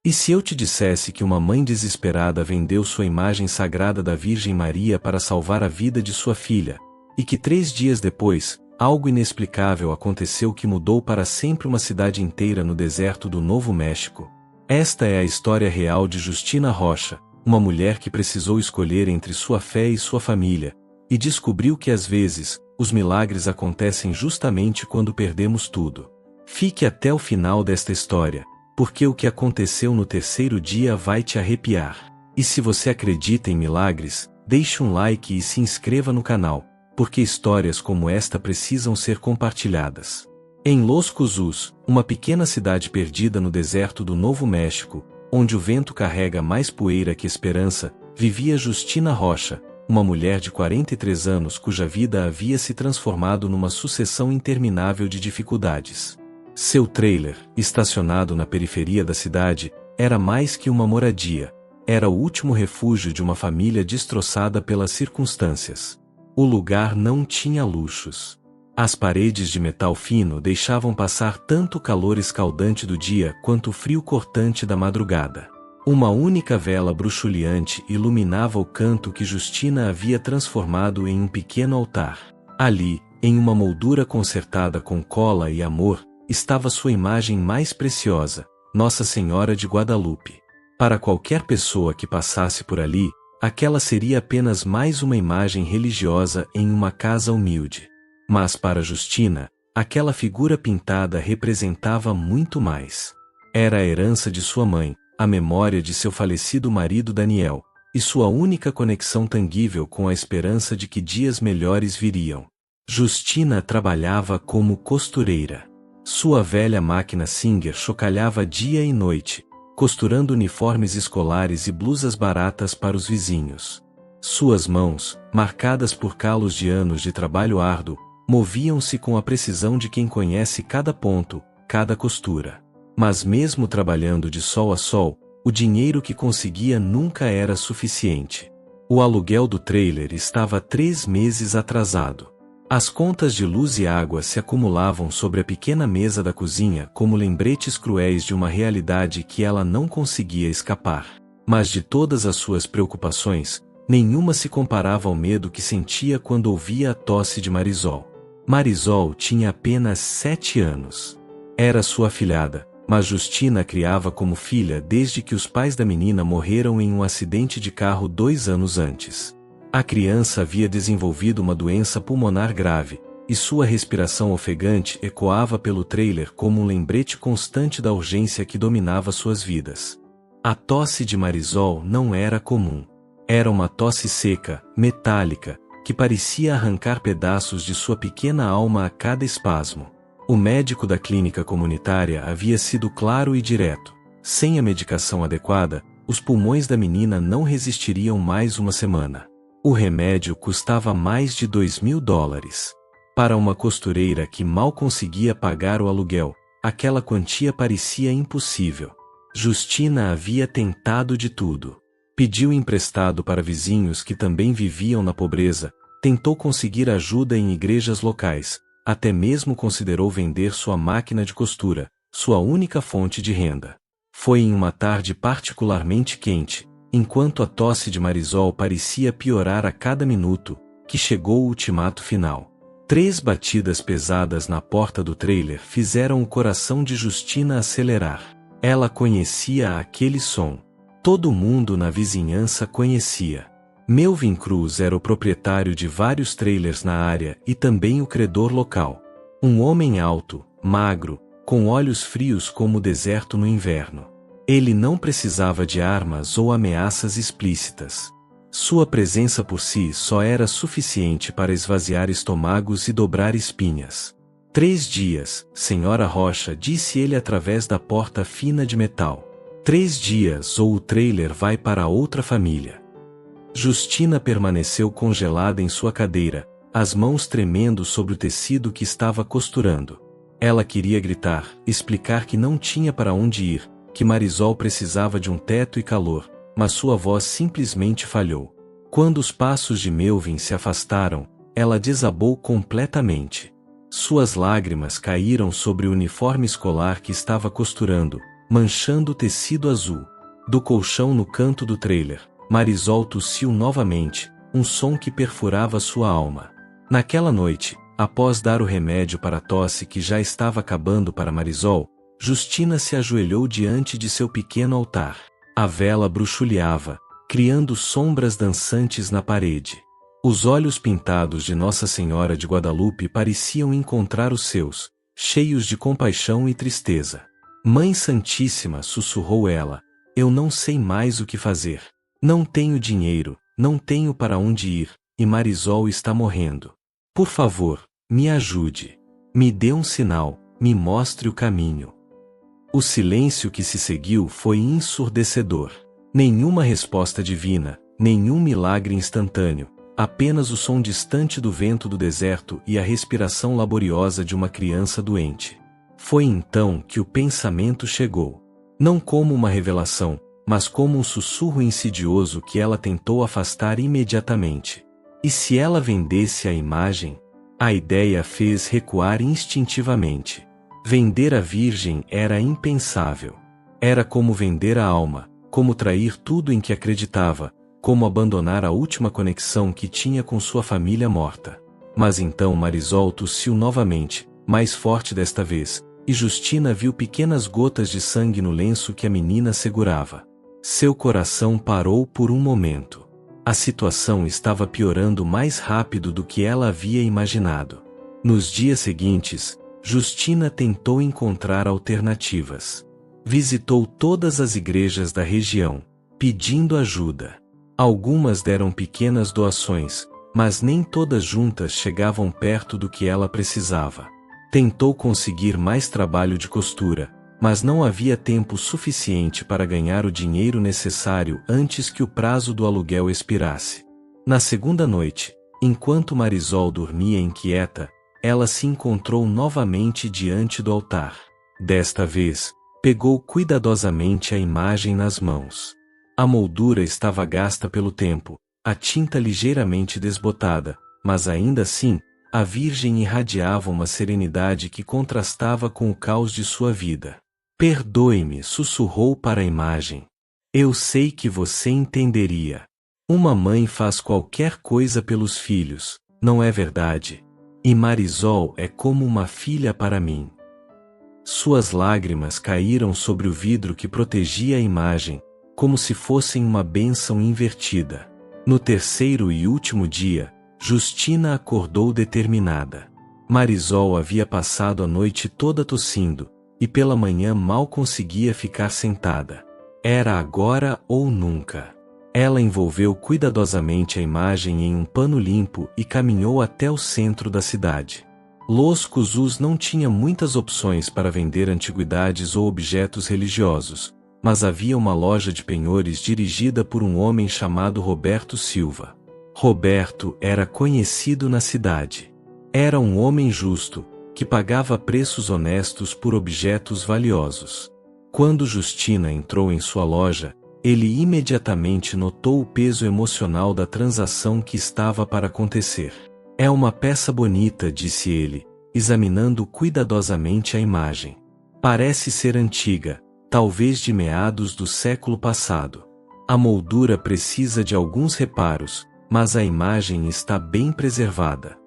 E se eu te dissesse que uma mãe desesperada vendeu sua imagem sagrada da Virgem Maria para salvar a vida de sua filha, e que 3 dias depois, algo inexplicável aconteceu que mudou para sempre uma cidade inteira no deserto do Novo México? Esta é a história real de Justina Rocha, uma mulher que precisou escolher entre sua fé e sua família, e descobriu que às vezes, os milagres acontecem justamente quando perdemos tudo. Fique até o final desta história, porque o que aconteceu no 3º dia vai te arrepiar. E se você acredita em milagres, deixe um like e se inscreva no canal, porque histórias como esta precisam ser compartilhadas. Em Los Cuzús, uma pequena cidade perdida no deserto do Novo México, onde o vento carrega mais poeira que esperança, vivia Justina Rocha, uma mulher de 43 anos cuja vida havia se transformado numa sucessão interminável de dificuldades. Seu trailer, estacionado na periferia da cidade, era mais que uma moradia. Era o último refúgio de uma família destroçada pelas circunstâncias. O lugar não tinha luxos. As paredes de metal fino deixavam passar tanto o calor escaldante do dia quanto o frio cortante da madrugada. Uma única vela bruxuleante iluminava o canto que Justina havia transformado em um pequeno altar. Ali, em uma moldura consertada com cola e amor, estava sua imagem mais preciosa, Nossa Senhora de Guadalupe. Para qualquer pessoa que passasse por ali, aquela seria apenas mais uma imagem religiosa em uma casa humilde. Mas para Justina, aquela figura pintada representava muito mais. Era a herança de sua mãe, a memória de seu falecido marido Daniel, e sua única conexão tangível com a esperança de que dias melhores viriam. Justina trabalhava como costureira. Sua velha máquina Singer chocalhava dia e noite, costurando uniformes escolares e blusas baratas para os vizinhos. Suas mãos, marcadas por calos de anos de trabalho árduo, moviam-se com a precisão de quem conhece cada ponto, cada costura. Mas mesmo trabalhando de sol a sol, o dinheiro que conseguia nunca era suficiente. O aluguel do trailer estava 3 meses atrasado. As contas de luz e água se acumulavam sobre a pequena mesa da cozinha como lembretes cruéis de uma realidade que ela não conseguia escapar. Mas de todas as suas preocupações, nenhuma se comparava ao medo que sentia quando ouvia a tosse de Marisol. Marisol tinha apenas 7 anos. Era sua afilhada, mas Justina a criava como filha desde que os pais da menina morreram em um acidente de carro 2 anos antes. A criança havia desenvolvido uma doença pulmonar grave, e sua respiração ofegante ecoava pelo trailer como um lembrete constante da urgência que dominava suas vidas. A tosse de Marisol não era comum. Era uma tosse seca, metálica, que parecia arrancar pedaços de sua pequena alma a cada espasmo. O médico da clínica comunitária havia sido claro e direto. Sem a medicação adequada, os pulmões da menina não resistiriam mais uma semana. O remédio custava mais de $2.000. Para uma costureira que mal conseguia pagar o aluguel, aquela quantia parecia impossível. Justina havia tentado de tudo. Pediu emprestado para vizinhos que também viviam na pobreza, tentou conseguir ajuda em igrejas locais, até mesmo considerou vender sua máquina de costura, sua única fonte de renda. Foi em uma tarde particularmente quente, enquanto a tosse de Marisol parecia piorar a cada minuto, que chegou o ultimato final. 3 batidas pesadas na porta do trailer fizeram o coração de Justina acelerar. Ela conhecia aquele som. Todo mundo na vizinhança conhecia. Melvin Cruz era o proprietário de vários trailers na área e também o credor local. Um homem alto, magro, com olhos frios como o deserto no inverno. Ele não precisava de armas ou ameaças explícitas. Sua presença por si só era suficiente para esvaziar estômagos e dobrar espinhas. 3 dias, Senhora Rocha, disse ele através da porta fina de metal. 3 dias ou o trailer vai para outra família. Justina permaneceu congelada em sua cadeira, as mãos tremendo sobre o tecido que estava costurando. Ela queria gritar, explicar que não tinha para onde ir, que Marisol precisava de um teto e calor, mas sua voz simplesmente falhou. Quando os passos de Melvin se afastaram, ela desabou completamente. Suas lágrimas caíram sobre o uniforme escolar que estava costurando, manchando o tecido azul. Do colchão no canto do trailer, Marisol tossiu novamente, um som que perfurava sua alma. Naquela noite, após dar o remédio para a tosse que já estava acabando para Marisol, Justina se ajoelhou diante de seu pequeno altar. A vela bruxuleava, criando sombras dançantes na parede. Os olhos pintados de Nossa Senhora de Guadalupe pareciam encontrar os seus, cheios de compaixão e tristeza. Mãe Santíssima, sussurrou ela, eu não sei mais o que fazer. Não tenho dinheiro, não tenho para onde ir, e Marisol está morrendo. Por favor, me ajude. Me dê um sinal, me mostre o caminho. O silêncio que se seguiu foi ensurdecedor. Nenhuma resposta divina, nenhum milagre instantâneo, apenas o som distante do vento do deserto e a respiração laboriosa de uma criança doente. Foi então que o pensamento chegou. Não como uma revelação, mas como um sussurro insidioso que ela tentou afastar imediatamente. E se ela vendesse a imagem? A ideia a fez recuar instintivamente. Vender a Virgem era impensável. Era como vender a alma, como trair tudo em que acreditava, como abandonar a última conexão que tinha com sua família morta. Mas então Marisol tossiu novamente, mais forte desta vez, e Justina viu pequenas gotas de sangue no lenço que a menina segurava. Seu coração parou por um momento. A situação estava piorando mais rápido do que ela havia imaginado. Nos dias seguintes, Justina tentou encontrar alternativas. Visitou todas as igrejas da região, pedindo ajuda. Algumas deram pequenas doações, mas nem todas juntas chegavam perto do que ela precisava. Tentou conseguir mais trabalho de costura, mas não havia tempo suficiente para ganhar o dinheiro necessário antes que o prazo do aluguel expirasse. Na segunda noite, enquanto Marisol dormia inquieta, ela se encontrou novamente diante do altar. Desta vez, pegou cuidadosamente a imagem nas mãos. A moldura estava gasta pelo tempo, a tinta ligeiramente desbotada, mas ainda assim, a Virgem irradiava uma serenidade que contrastava com o caos de sua vida. Perdoe-me, sussurrou para a imagem. Eu sei que você entenderia. Uma mãe faz qualquer coisa pelos filhos, não é verdade? E Marisol é como uma filha para mim. Suas lágrimas caíram sobre o vidro que protegia a imagem, como se fossem uma bênção invertida. No terceiro e último dia, Justina acordou determinada. Marisol havia passado a noite toda tossindo, e pela manhã mal conseguia ficar sentada. Era agora ou nunca. Ela envolveu cuidadosamente a imagem em um pano limpo e caminhou até o centro da cidade. Los Cuzús não tinha muitas opções para vender antiguidades ou objetos religiosos, mas havia uma loja de penhores dirigida por um homem chamado Roberto Silva. Roberto era conhecido na cidade. Era um homem justo, que pagava preços honestos por objetos valiosos. Quando Justina entrou em sua loja, ele imediatamente notou o peso emocional da transação que estava para acontecer. É uma peça bonita, disse ele, examinando cuidadosamente a imagem. Parece ser antiga, talvez de meados do século passado. A moldura precisa de alguns reparos, mas a imagem está bem preservada.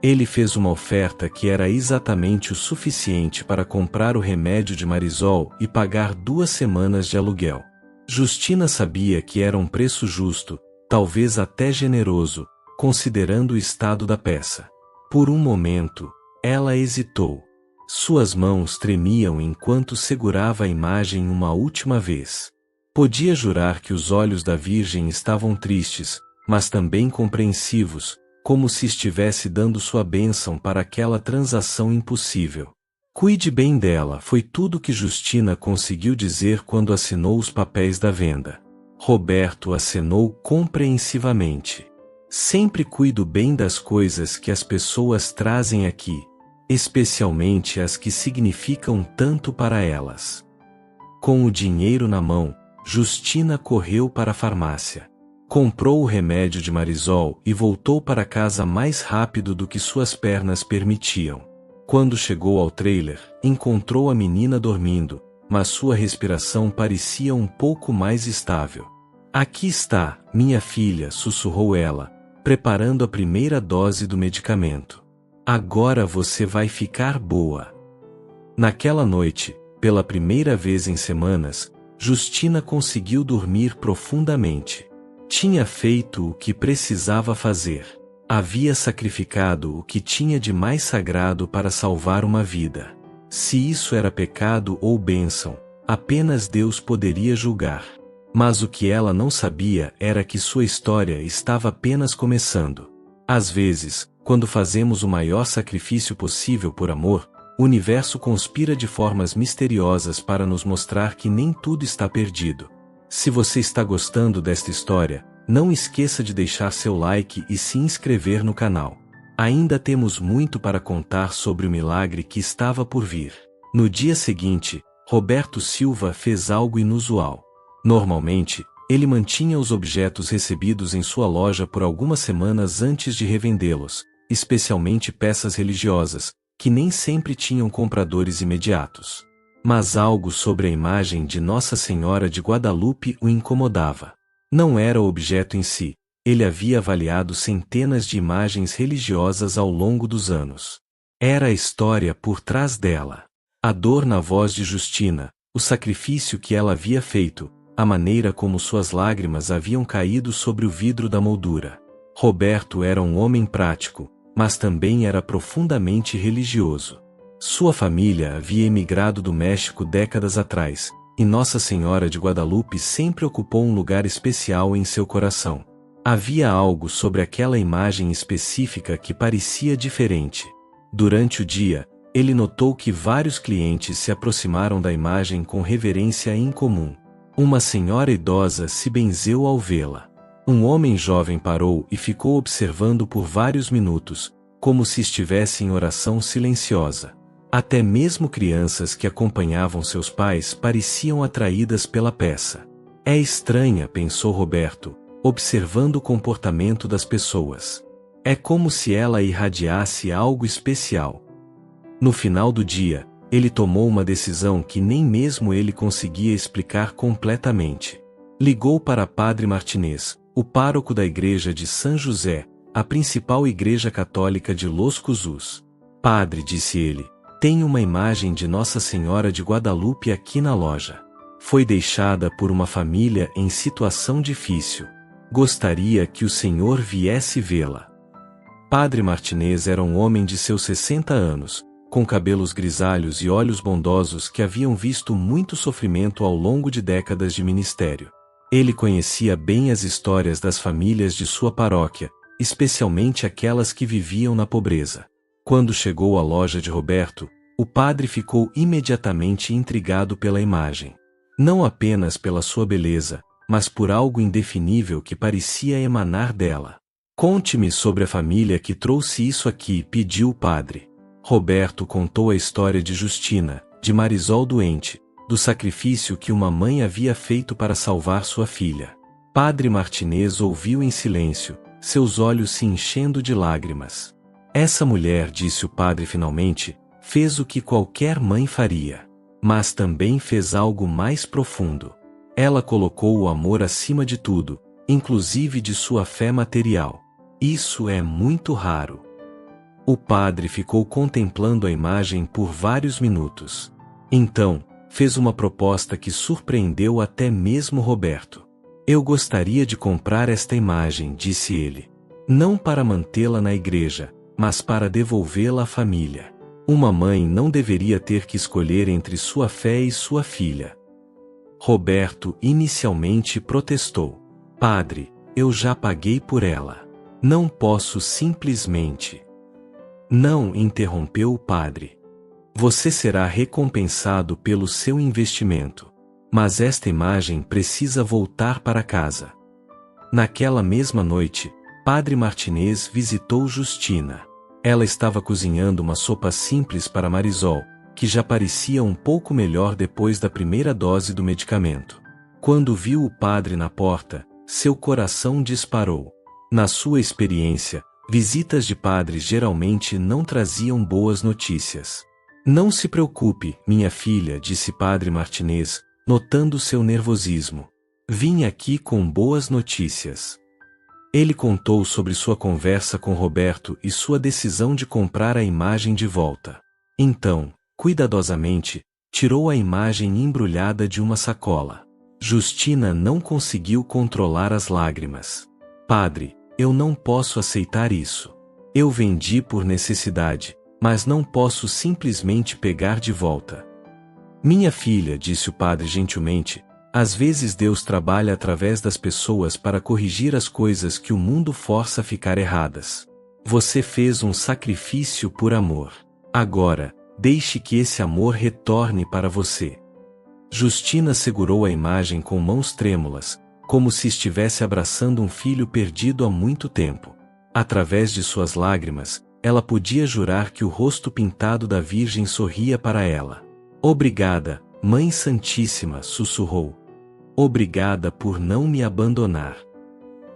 Ele fez uma oferta que era exatamente o suficiente para comprar o remédio de Marisol e pagar 2 semanas de aluguel. Justina sabia que era um preço justo, talvez até generoso, considerando o estado da peça. Por um momento, ela hesitou. Suas mãos tremiam enquanto segurava a imagem uma última vez. Podia jurar que os olhos da Virgem estavam tristes, mas também compreensivos, como se estivesse dando sua bênção para aquela transação impossível. Cuide bem dela, foi tudo que Justina conseguiu dizer quando assinou os papéis da venda. Roberto acenou compreensivamente. Sempre cuido bem das coisas que as pessoas trazem aqui, especialmente as que significam tanto para elas. Com o dinheiro na mão, Justina correu para a farmácia. Comprou o remédio de Marisol e voltou para casa mais rápido do que suas pernas permitiam. Quando chegou ao trailer, encontrou a menina dormindo, mas sua respiração parecia um pouco mais estável. Aqui está, minha filha, sussurrou ela, preparando a primeira dose do medicamento. Agora você vai ficar boa. Naquela noite, pela primeira vez em semanas, Justina conseguiu dormir profundamente. Tinha feito o que precisava fazer. Havia sacrificado o que tinha de mais sagrado para salvar uma vida. Se isso era pecado ou bênção, apenas Deus poderia julgar. Mas o que ela não sabia era que sua história estava apenas começando. Às vezes, quando fazemos o maior sacrifício possível por amor, o universo conspira de formas misteriosas para nos mostrar que nem tudo está perdido. Se você está gostando desta história, não esqueça de deixar seu like e se inscrever no canal. Ainda temos muito para contar sobre o milagre que estava por vir. No dia seguinte, Roberto Silva fez algo inusual. Normalmente, ele mantinha os objetos recebidos em sua loja por algumas semanas antes de revendê-los, especialmente peças religiosas, que nem sempre tinham compradores imediatos. Mas algo sobre a imagem de Nossa Senhora de Guadalupe o incomodava. Não era o objeto em si, ele havia avaliado centenas de imagens religiosas ao longo dos anos. Era a história por trás dela. A dor na voz de Justina, o sacrifício que ela havia feito, a maneira como suas lágrimas haviam caído sobre o vidro da moldura. Roberto era um homem prático, mas também era profundamente religioso. Sua família havia emigrado do México décadas atrás, e Nossa Senhora de Guadalupe sempre ocupou um lugar especial em seu coração. Havia algo sobre aquela imagem específica que parecia diferente. Durante o dia, ele notou que vários clientes se aproximaram da imagem com reverência incomum. Uma senhora idosa se benzeu ao vê-la. Um homem jovem parou e ficou observando por vários minutos, como se estivesse em oração silenciosa. Até mesmo crianças que acompanhavam seus pais pareciam atraídas pela peça. É estranha, pensou Roberto, observando o comportamento das pessoas. É como se ela irradiasse algo especial. No final do dia, ele tomou uma decisão que nem mesmo ele conseguia explicar completamente. Ligou para Padre Martinez, o pároco da igreja de San José, a principal igreja católica de Los Cuzús. Padre, disse ele, tem uma imagem de Nossa Senhora de Guadalupe aqui na loja. Foi deixada por uma família em situação difícil. Gostaria que o senhor viesse vê-la. Padre Martinez era um homem de seus 60 anos, com cabelos grisalhos e olhos bondosos que haviam visto muito sofrimento ao longo de décadas de ministério. Ele conhecia bem as histórias das famílias de sua paróquia, especialmente aquelas que viviam na pobreza. Quando chegou à loja de Roberto, o padre ficou imediatamente intrigado pela imagem. Não apenas pela sua beleza, mas por algo indefinível que parecia emanar dela. Conte-me sobre a família que trouxe isso aqui, pediu o padre. Roberto contou a história de Justina, de Marisol doente, do sacrifício que uma mãe havia feito para salvar sua filha. Padre Martinez ouviu em silêncio, seus olhos se enchendo de lágrimas. Essa mulher, disse o padre finalmente, fez o que qualquer mãe faria. Mas também fez algo mais profundo. Ela colocou o amor acima de tudo, inclusive de sua fé material. Isso é muito raro. O padre ficou contemplando a imagem por vários minutos. Então, fez uma proposta que surpreendeu até mesmo Roberto. Eu gostaria de comprar esta imagem, disse ele. Não para mantê-la na igreja, mas para devolvê-la à família. Uma mãe não deveria ter que escolher entre sua fé e sua filha. Roberto inicialmente protestou. Padre, eu já paguei por ela. Não posso simplesmente... Não, interrompeu o padre. Você será recompensado pelo seu investimento. Mas esta imagem precisa voltar para casa. Naquela mesma noite, Padre Martinez visitou Justina. Ela estava cozinhando uma sopa simples para Marisol, que já parecia um pouco melhor depois da primeira dose do medicamento. Quando viu o padre na porta, seu coração disparou. Na sua experiência, visitas de padres geralmente não traziam boas notícias. Não se preocupe, minha filha, disse Padre Martinez, notando seu nervosismo. Vim aqui com boas notícias. Ele contou sobre sua conversa com Roberto e sua decisão de comprar a imagem de volta. Então, cuidadosamente, tirou a imagem embrulhada de uma sacola. Justina não conseguiu controlar as lágrimas. Padre, eu não posso aceitar isso. Eu vendi por necessidade, mas não posso simplesmente pegar de volta. Minha filha, disse o padre gentilmente, às vezes Deus trabalha através das pessoas para corrigir as coisas que o mundo força a ficar erradas. Você fez um sacrifício por amor. Agora, deixe que esse amor retorne para você. Justina segurou a imagem com mãos trêmulas, como se estivesse abraçando um filho perdido há muito tempo. Através de suas lágrimas, ela podia jurar que o rosto pintado da Virgem sorria para ela. Obrigada, Mãe Santíssima, sussurrou. Obrigada por não me abandonar.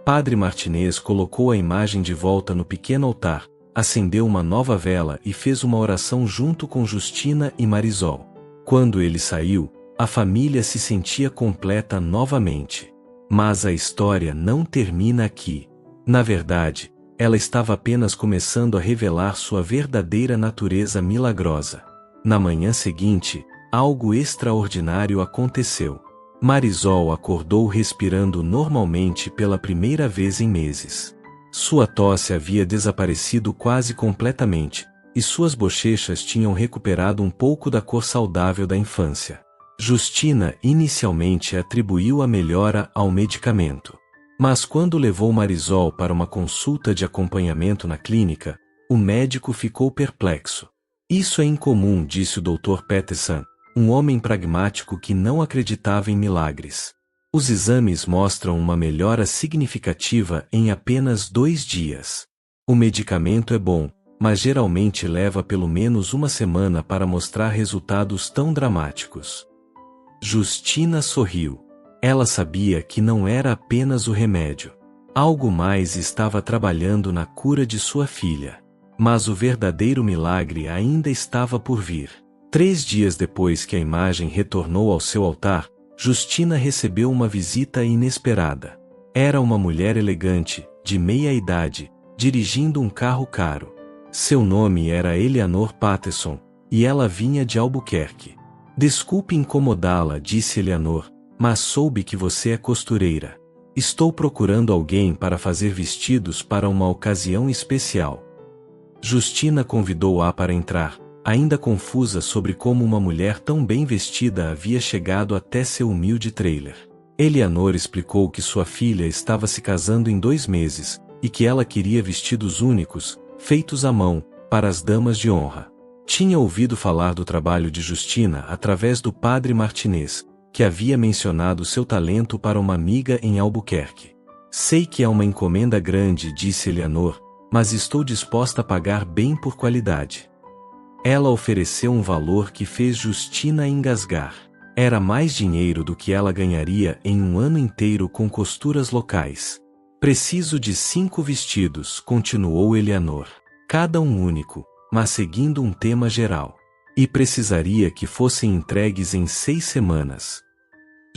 Padre Martinez colocou a imagem de volta no pequeno altar, acendeu uma nova vela e fez uma oração junto com Justina e Marisol. Quando ele saiu, a família se sentia completa novamente. Mas a história não termina aqui. Na verdade, ela estava apenas começando a revelar sua verdadeira natureza milagrosa. Na manhã seguinte, algo extraordinário aconteceu. Marisol acordou respirando normalmente pela primeira vez em meses. Sua tosse havia desaparecido quase completamente, e suas bochechas tinham recuperado um pouco da cor saudável da infância. Justina inicialmente atribuiu a melhora ao medicamento. Mas quando levou Marisol para uma consulta de acompanhamento na clínica, o médico ficou perplexo. Isso é incomum, disse o Dr. Peterson, um homem pragmático que não acreditava em milagres. Os exames mostram uma melhora significativa em apenas 2 dias. O medicamento é bom, mas geralmente leva pelo menos uma semana para mostrar resultados tão dramáticos. Justina sorriu. Ela sabia que não era apenas o remédio. Algo mais estava trabalhando na cura de sua filha. Mas o verdadeiro milagre ainda estava por vir. 3 dias depois que a imagem retornou ao seu altar, Justina recebeu uma visita inesperada. Era uma mulher elegante, de meia idade, dirigindo um carro caro. Seu nome era Eleanor Patterson, e ela vinha de Albuquerque. Desculpe incomodá-la, disse Eleanor, mas soube que você é costureira. Estou procurando alguém para fazer vestidos para uma ocasião especial. Justina convidou-a para entrar, ainda confusa sobre como uma mulher tão bem vestida havia chegado até seu humilde trailer. Eleanor explicou que sua filha estava se casando em 2 meses, e que ela queria vestidos únicos, feitos à mão, para as damas de honra. Tinha ouvido falar do trabalho de Justina através do padre Martinez, que havia mencionado seu talento para uma amiga em Albuquerque. Sei que é uma encomenda grande, disse Eleanor, mas estou disposta a pagar bem por qualidade. Ela ofereceu um valor que fez Justina engasgar. Era mais dinheiro do que ela ganharia em um ano inteiro com costuras locais. Preciso de 5 vestidos, continuou Eleanor. Cada um único, mas seguindo um tema geral. E precisaria que fossem entregues em 6 semanas.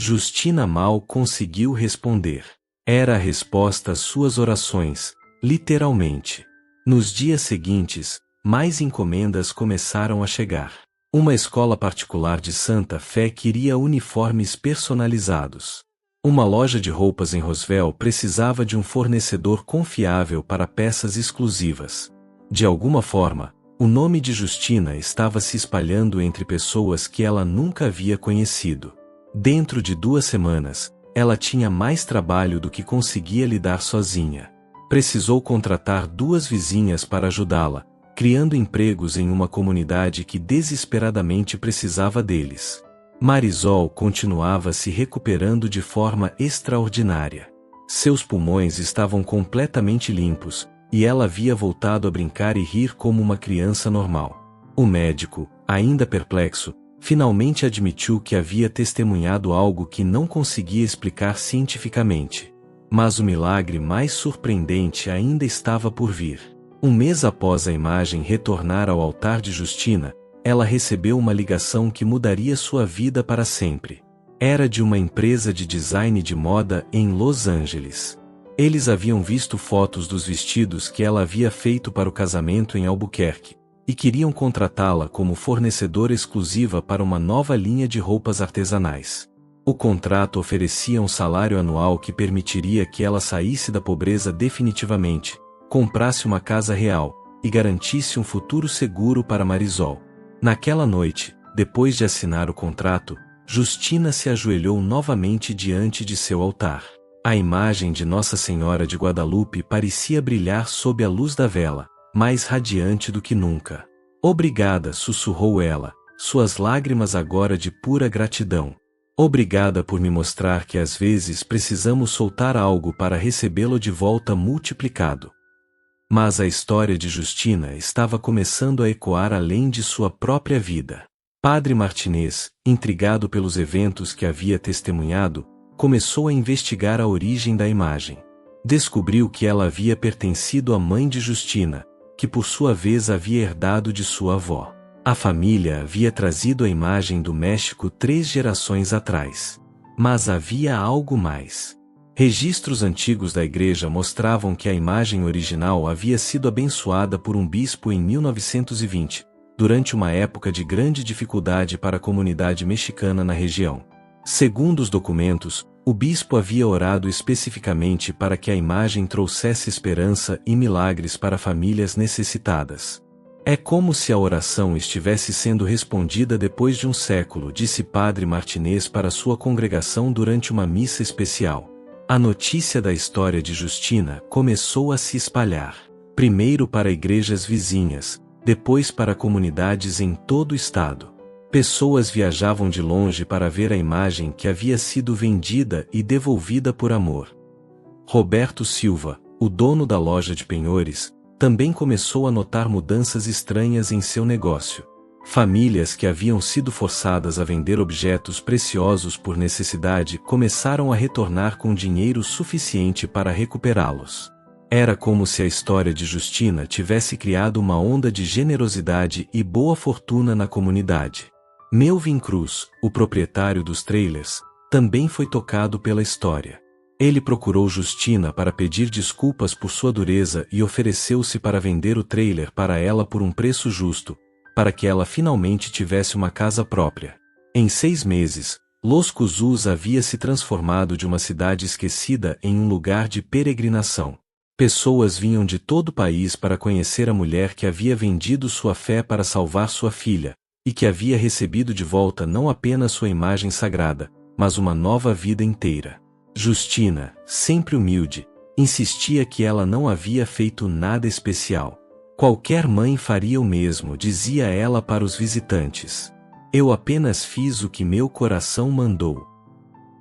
Justina mal conseguiu responder. Era a resposta às suas orações, literalmente. Nos dias seguintes, mais encomendas começaram a chegar. Uma escola particular de Santa Fé queria uniformes personalizados. Uma loja de roupas em Roswell precisava de um fornecedor confiável para peças exclusivas. De alguma forma, o nome de Justina estava se espalhando entre pessoas que ela nunca havia conhecido. Dentro de 2 semanas, ela tinha mais trabalho do que conseguia lidar sozinha. Precisou contratar 2 vizinhas para ajudá-la, criando empregos em uma comunidade que desesperadamente precisava deles. Marisol continuava se recuperando de forma extraordinária. Seus pulmões estavam completamente limpos, e ela havia voltado a brincar e rir como uma criança normal. O médico, ainda perplexo, finalmente admitiu que havia testemunhado algo que não conseguia explicar cientificamente. Mas o milagre mais surpreendente ainda estava por vir. 1 mês após a imagem retornar ao altar de Justina, ela recebeu uma ligação que mudaria sua vida para sempre. Era de uma empresa de design de moda em Los Angeles. Eles haviam visto fotos dos vestidos que ela havia feito para o casamento em Albuquerque, e queriam contratá-la como fornecedora exclusiva para uma nova linha de roupas artesanais. O contrato oferecia um salário anual que permitiria que ela saísse da pobreza definitivamente, comprasse uma casa real, e garantisse um futuro seguro para Marisol. Naquela noite, depois de assinar o contrato, Justina se ajoelhou novamente diante de seu altar. A imagem de Nossa Senhora de Guadalupe parecia brilhar sob a luz da vela, mais radiante do que nunca. Obrigada, sussurrou ela, suas lágrimas agora de pura gratidão. Obrigada por me mostrar que às vezes precisamos soltar algo para recebê-lo de volta multiplicado. Mas a história de Justina estava começando a ecoar além de sua própria vida. Padre Martinez, intrigado pelos eventos que havia testemunhado, começou a investigar a origem da imagem. Descobriu que ela havia pertencido à mãe de Justina, que por sua vez havia herdado de sua avó. A família havia trazido a imagem do México 3 gerações atrás. Mas havia algo mais. Registros antigos da igreja mostravam que a imagem original havia sido abençoada por um bispo em 1920, durante uma época de grande dificuldade para a comunidade mexicana na região. Segundo os documentos, o bispo havia orado especificamente para que a imagem trouxesse esperança e milagres para famílias necessitadas. É como se a oração estivesse sendo respondida depois de um século, disse Padre Martinez para sua congregação durante uma missa especial. A notícia da história de Justina começou a se espalhar, primeiro para igrejas vizinhas, depois para comunidades em todo o estado. Pessoas viajavam de longe para ver a imagem que havia sido vendida e devolvida por amor. Roberto Silva, o dono da loja de penhores, também começou a notar mudanças estranhas em seu negócio. Famílias que haviam sido forçadas a vender objetos preciosos por necessidade começaram a retornar com dinheiro suficiente para recuperá-los. Era como se a história de Justina tivesse criado uma onda de generosidade e boa fortuna na comunidade. Melvin Cruz, o proprietário dos trailers, também foi tocado pela história. Ele procurou Justina para pedir desculpas por sua dureza e ofereceu-se para vender o trailer para ela por um preço justo, para que ela finalmente tivesse uma casa própria. Em 6 meses, Los Cuzús havia se transformado de uma cidade esquecida em um lugar de peregrinação. Pessoas vinham de todo o país para conhecer a mulher que havia vendido sua fé para salvar sua filha, e que havia recebido de volta não apenas sua imagem sagrada, mas uma nova vida inteira. Justina, sempre humilde, insistia que ela não havia feito nada especial. Qualquer mãe faria o mesmo, dizia ela para os visitantes. Eu apenas fiz o que meu coração mandou.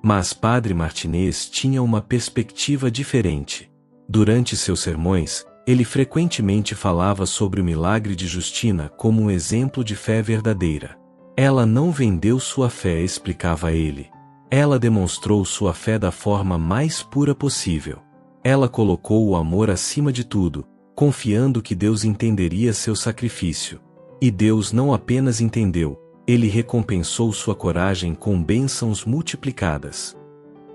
Mas Padre Martinez tinha uma perspectiva diferente. Durante seus sermões, ele frequentemente falava sobre o milagre de Justina como um exemplo de fé verdadeira. Ela não vendeu sua fé, explicava ele. Ela demonstrou sua fé da forma mais pura possível. Ela colocou o amor acima de tudo, confiando que Deus entenderia seu sacrifício. E Deus não apenas entendeu, ele recompensou sua coragem com bênçãos multiplicadas.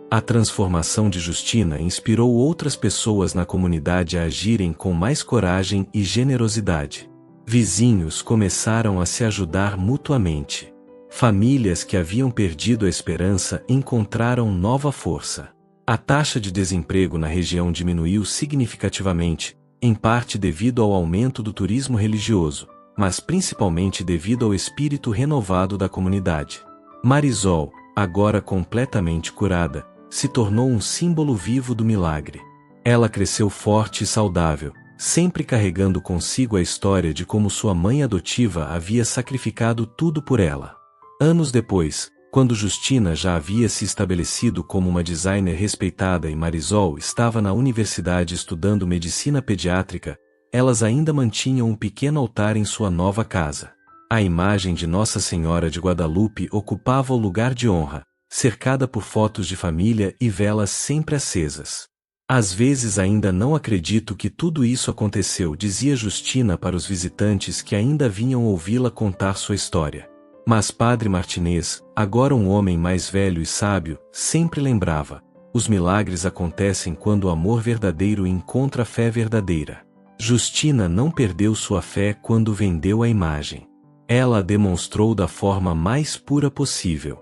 A transformação de Justina inspirou outras pessoas na comunidade a agirem com mais coragem e generosidade. Vizinhos começaram a se ajudar mutuamente. Famílias que haviam perdido a esperança encontraram nova força. A taxa de desemprego na região diminuiu significativamente, em parte devido ao aumento do turismo religioso, mas principalmente devido ao espírito renovado da comunidade. Marisol, agora completamente curada, se tornou um símbolo vivo do milagre. Ela cresceu forte e saudável, sempre carregando consigo a história de como sua mãe adotiva havia sacrificado tudo por ela. Anos depois, quando Justina já havia se estabelecido como uma designer respeitada e Marisol estava na universidade estudando medicina pediátrica, elas ainda mantinham um pequeno altar em sua nova casa. A imagem de Nossa Senhora de Guadalupe ocupava o lugar de honra, cercada por fotos de família e velas sempre acesas. Às vezes ainda não acredito que tudo isso aconteceu, dizia Justina para os visitantes que ainda vinham ouvi-la contar sua história. Mas Padre Martinez, agora um homem mais velho e sábio, sempre lembrava: os milagres acontecem quando o amor verdadeiro encontra a fé verdadeira. Justina não perdeu sua fé quando vendeu a imagem. Ela a demonstrou da forma mais pura possível.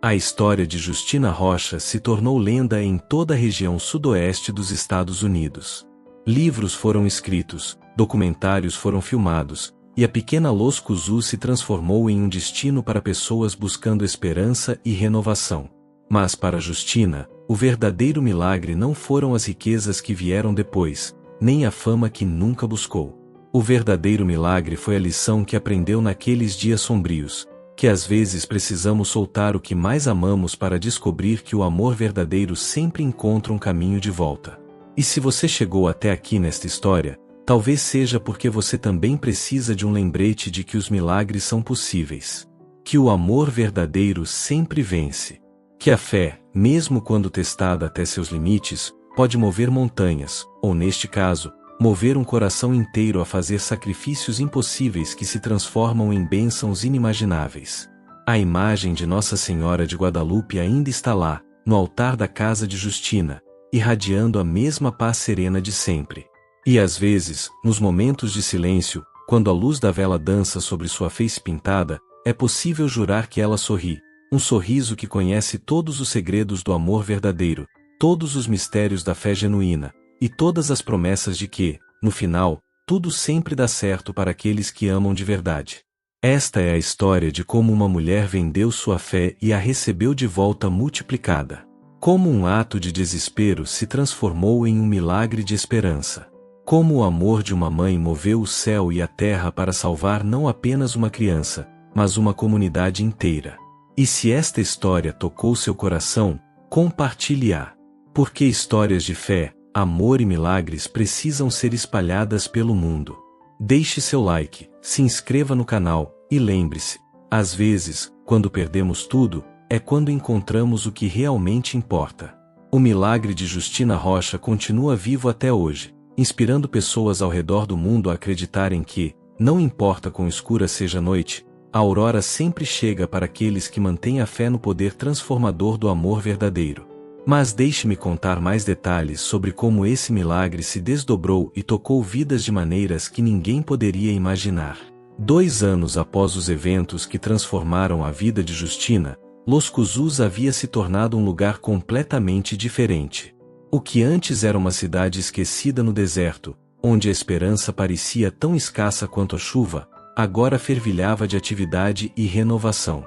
A história de Justina Rocha se tornou lenda em toda a região sudoeste dos Estados Unidos. Livros foram escritos, documentários foram filmados, e a pequena Los Cuzús se transformou em um destino para pessoas buscando esperança e renovação. Mas para Justina, o verdadeiro milagre não foram as riquezas que vieram depois, nem a fama que nunca buscou. O verdadeiro milagre foi a lição que aprendeu naqueles dias sombrios, que às vezes precisamos soltar o que mais amamos para descobrir que o amor verdadeiro sempre encontra um caminho de volta. E se você chegou até aqui nesta história, talvez seja porque você também precisa de um lembrete de que os milagres são possíveis. Que o amor verdadeiro sempre vence. Que a fé, mesmo quando testada até seus limites, pode mover montanhas, ou neste caso, mover um coração inteiro a fazer sacrifícios impossíveis que se transformam em bênçãos inimagináveis. A imagem de Nossa Senhora de Guadalupe ainda está lá, no altar da casa de Justina, irradiando a mesma paz serena de sempre. E às vezes, nos momentos de silêncio, quando a luz da vela dança sobre sua face pintada, é possível jurar que ela sorri, um sorriso que conhece todos os segredos do amor verdadeiro, todos os mistérios da fé genuína, e todas as promessas de que, no final, tudo sempre dá certo para aqueles que amam de verdade. Esta é a história de como uma mulher vendeu sua fé e a recebeu de volta multiplicada. Como um ato de desespero se transformou em um milagre de esperança. Como o amor de uma mãe moveu o céu e a terra para salvar não apenas uma criança, mas uma comunidade inteira. E se esta história tocou seu coração, compartilhe-a. Porque histórias de fé, amor e milagres precisam ser espalhadas pelo mundo. Deixe seu like, se inscreva no canal, e lembre-se, às vezes, quando perdemos tudo, é quando encontramos o que realmente importa. O milagre de Justina Rocha continua vivo até hoje, inspirando pessoas ao redor do mundo a acreditarem que, não importa quão escura seja a noite, a aurora sempre chega para aqueles que mantêm a fé no poder transformador do amor verdadeiro. Mas deixe-me contar mais detalhes sobre como esse milagre se desdobrou e tocou vidas de maneiras que ninguém poderia imaginar. 2 anos após os eventos que transformaram a vida de Justina, Los Cuzús havia se tornado um lugar completamente diferente. O que antes era uma cidade esquecida no deserto, onde a esperança parecia tão escassa quanto a chuva, agora fervilhava de atividade e renovação.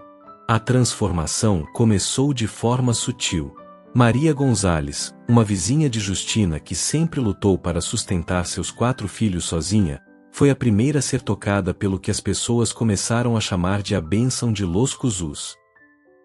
A transformação começou de forma sutil. Maria Gonzalez, uma vizinha de Justina que sempre lutou para sustentar seus 4 filhos sozinha, foi a primeira a ser tocada pelo que as pessoas começaram a chamar de a bênção de Los Cuzús.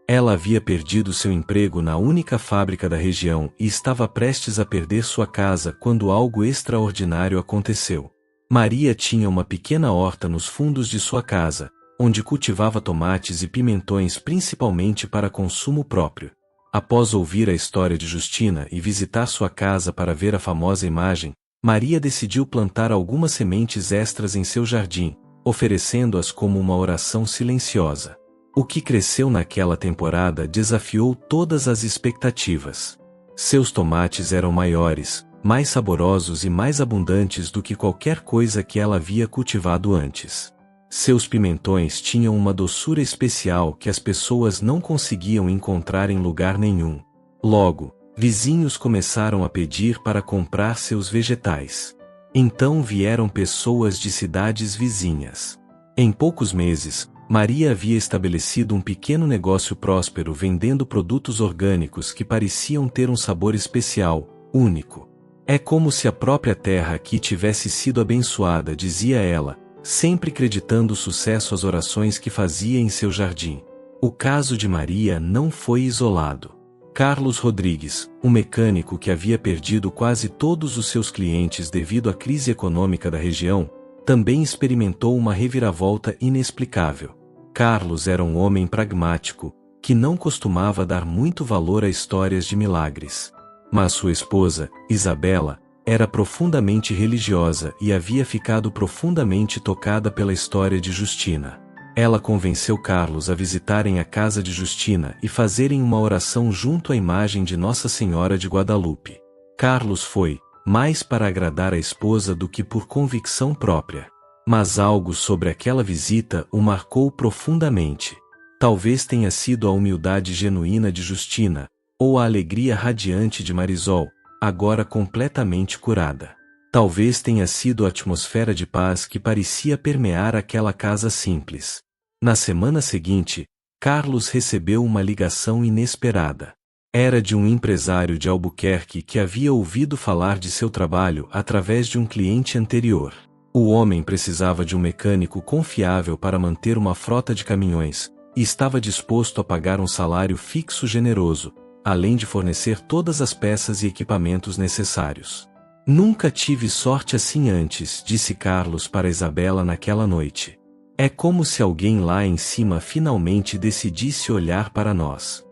Ela havia perdido seu emprego na única fábrica da região e estava prestes a perder sua casa quando algo extraordinário aconteceu. Maria tinha uma pequena horta nos fundos de sua casa, onde cultivava tomates e pimentões principalmente para consumo próprio. Após ouvir a história de Justina e visitar sua casa para ver a famosa imagem, Maria decidiu plantar algumas sementes extras em seu jardim, oferecendo-as como uma oração silenciosa. O que cresceu naquela temporada desafiou todas as expectativas. Seus tomates eram maiores, mais saborosos e mais abundantes do que qualquer coisa que ela havia cultivado antes. Seus pimentões tinham uma doçura especial que as pessoas não conseguiam encontrar em lugar nenhum. Logo, vizinhos começaram a pedir para comprar seus vegetais. Então vieram pessoas de cidades vizinhas. Em poucos meses, Maria havia estabelecido um pequeno negócio próspero vendendo produtos orgânicos que pareciam ter um sabor especial, único. É como se a própria terra aqui tivesse sido abençoada, dizia ela, sempre acreditando o sucesso às orações que fazia em seu jardim. O caso de Maria não foi isolado. Carlos Rodrigues, um mecânico que havia perdido quase todos os seus clientes devido à crise econômica da região, também experimentou uma reviravolta inexplicável. Carlos era um homem pragmático, que não costumava dar muito valor a histórias de milagres. Mas sua esposa, Isabela, era profundamente religiosa e havia ficado profundamente tocada pela história de Justina. Ela convenceu Carlos a visitarem a casa de Justina e fazerem uma oração junto à imagem de Nossa Senhora de Guadalupe. Carlos foi, mais para agradar a esposa do que por convicção própria. Mas algo sobre aquela visita o marcou profundamente. Talvez tenha sido a humildade genuína de Justina, ou a alegria radiante de Marisol, agora completamente curada. Talvez tenha sido a atmosfera de paz que parecia permear aquela casa simples. Na semana seguinte, Carlos recebeu uma ligação inesperada. Era de um empresário de Albuquerque que havia ouvido falar de seu trabalho através de um cliente anterior. O homem precisava de um mecânico confiável para manter uma frota de caminhões, e estava disposto a pagar um salário fixo generoso, além de fornecer todas as peças e equipamentos necessários. Nunca tive sorte assim antes, disse Carlos para Isabela naquela noite. É como se alguém lá em cima finalmente decidisse olhar para nós.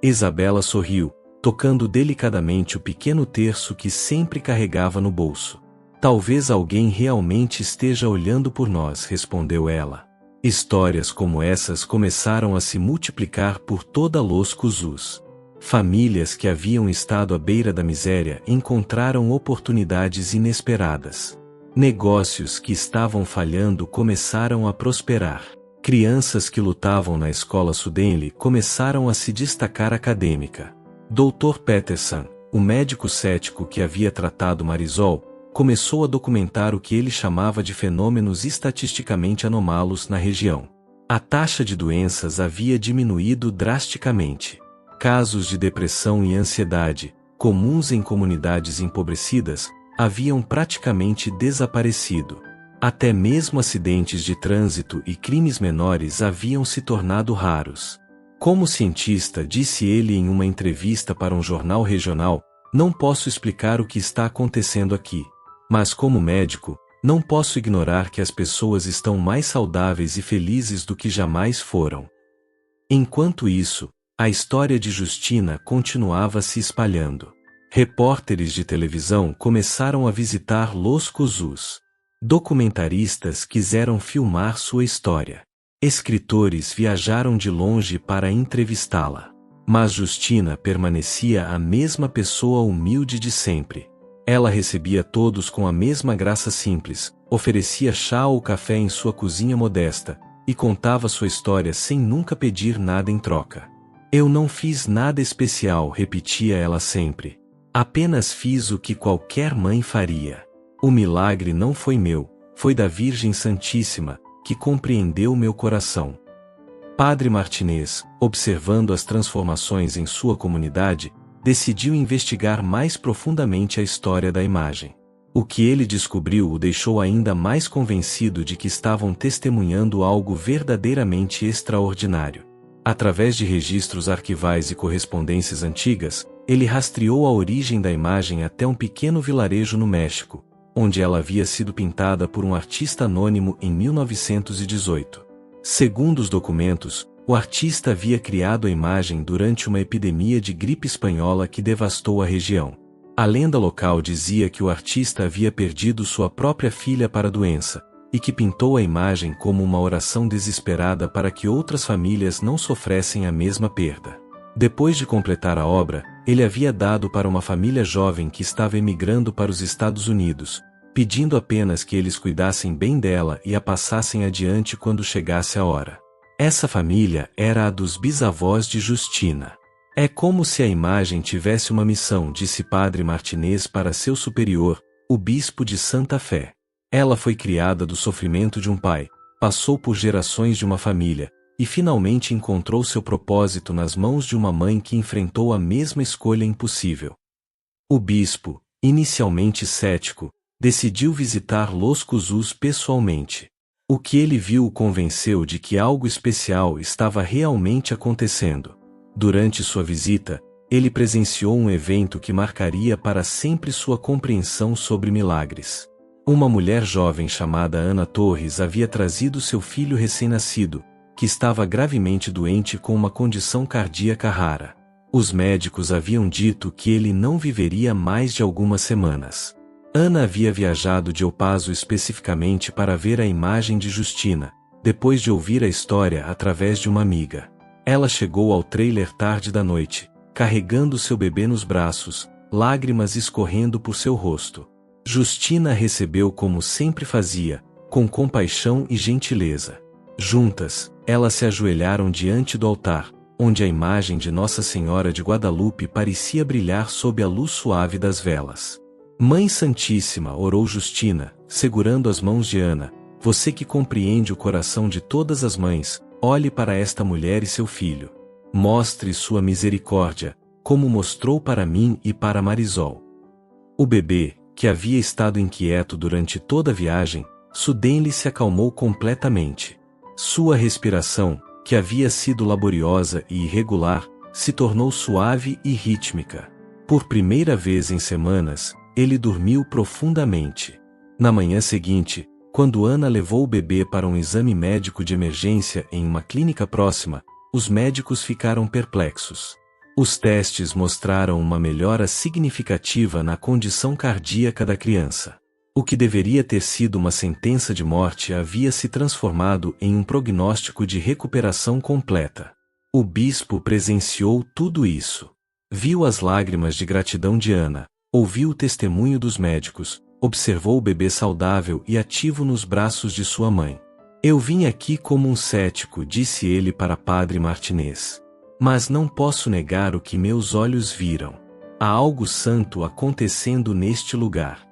Isabela sorriu, tocando delicadamente o pequeno terço que sempre carregava no bolso. Talvez alguém realmente esteja olhando por nós, respondeu ela. Histórias como essas começaram a se multiplicar por toda Los Cuzús. Famílias que haviam estado à beira da miséria encontraram oportunidades inesperadas. Negócios que estavam falhando começaram a prosperar. Crianças que lutavam na escola Sudenli começaram a se destacar acadêmica. Dr. Peterson, o médico cético que havia tratado Marisol, começou a documentar o que ele chamava de fenômenos estatisticamente anômalos na região. A taxa de doenças havia diminuído drasticamente. Casos de depressão e ansiedade, comuns em comunidades empobrecidas, haviam praticamente desaparecido. Até mesmo acidentes de trânsito e crimes menores haviam se tornado raros. Como cientista, disse ele em uma entrevista para um jornal regional, não posso explicar o que está acontecendo aqui. Mas como médico, não posso ignorar que as pessoas estão mais saudáveis e felizes do que jamais foram. Enquanto isso, a história de Justina continuava se espalhando. Repórteres de televisão começaram a visitar Los Cuzús. Documentaristas quiseram filmar sua história. Escritores viajaram de longe para entrevistá-la. Mas Justina permanecia a mesma pessoa humilde de sempre. Ela recebia todos com a mesma graça simples, oferecia chá ou café em sua cozinha modesta, e contava sua história sem nunca pedir nada em troca. Eu não fiz nada especial, repetia ela sempre. Apenas fiz o que qualquer mãe faria. O milagre não foi meu, foi da Virgem Santíssima, que compreendeu meu coração. Padre Martinez, observando as transformações em sua comunidade, decidiu investigar mais profundamente a história da imagem. O que ele descobriu o deixou ainda mais convencido de que estavam testemunhando algo verdadeiramente extraordinário. Através de registros arquivais e correspondências antigas, ele rastreou a origem da imagem até um pequeno vilarejo no México, onde ela havia sido pintada por um artista anônimo em 1918. Segundo os documentos, o artista havia criado a imagem durante uma epidemia de gripe espanhola que devastou a região. A lenda local dizia que o artista havia perdido sua própria filha para a doença, e que pintou a imagem como uma oração desesperada para que outras famílias não sofressem a mesma perda. Depois de completar a obra, ele havia dado para uma família jovem que estava emigrando para os Estados Unidos, pedindo apenas que eles cuidassem bem dela e a passassem adiante quando chegasse a hora. Essa família era a dos bisavós de Justina. É como se a imagem tivesse uma missão, disse Padre Martinez para seu superior, o bispo de Santa Fé. Ela foi criada do sofrimento de um pai, passou por gerações de uma família, e finalmente encontrou seu propósito nas mãos de uma mãe que enfrentou a mesma escolha impossível. O bispo, inicialmente cético, decidiu visitar Los Cuzús pessoalmente. O que ele viu o convenceu de que algo especial estava realmente acontecendo. Durante sua visita, ele presenciou um evento que marcaria para sempre sua compreensão sobre milagres. Uma mulher jovem chamada Ana Torres havia trazido seu filho recém-nascido, que estava gravemente doente com uma condição cardíaca rara. Os médicos haviam dito que ele não viveria mais de algumas semanas. Ana havia viajado de El Paso especificamente para ver a imagem de Justina, depois de ouvir a história através de uma amiga. Ela chegou ao trailer tarde da noite, carregando seu bebê nos braços, lágrimas escorrendo por seu rosto. Justina a recebeu como sempre fazia, com compaixão e gentileza. Juntas, elas se ajoelharam diante do altar, onde a imagem de Nossa Senhora de Guadalupe parecia brilhar sob a luz suave das velas. Mãe Santíssima, orou Justina, segurando as mãos de Ana, você que compreende o coração de todas as mães, olhe para esta mulher e seu filho. Mostre sua misericórdia, como mostrou para mim e para Marisol. O bebê, que havia estado inquieto durante toda a viagem, Sudenle se acalmou completamente. Sua respiração, que havia sido laboriosa e irregular, se tornou suave e rítmica. Por primeira vez em semanas, ele dormiu profundamente. Na manhã seguinte, quando Ana levou o bebê para um exame médico de emergência em uma clínica próxima, os médicos ficaram perplexos. Os testes mostraram uma melhora significativa na condição cardíaca da criança. O que deveria ter sido uma sentença de morte havia se transformado em um prognóstico de recuperação completa. O bispo presenciou tudo isso. Viu as lágrimas de gratidão de Ana, ouviu o testemunho dos médicos, observou o bebê saudável e ativo nos braços de sua mãe. Eu vim aqui como um cético, disse ele para Padre Martinez. Mas não posso negar o que meus olhos viram. Há algo santo acontecendo neste lugar.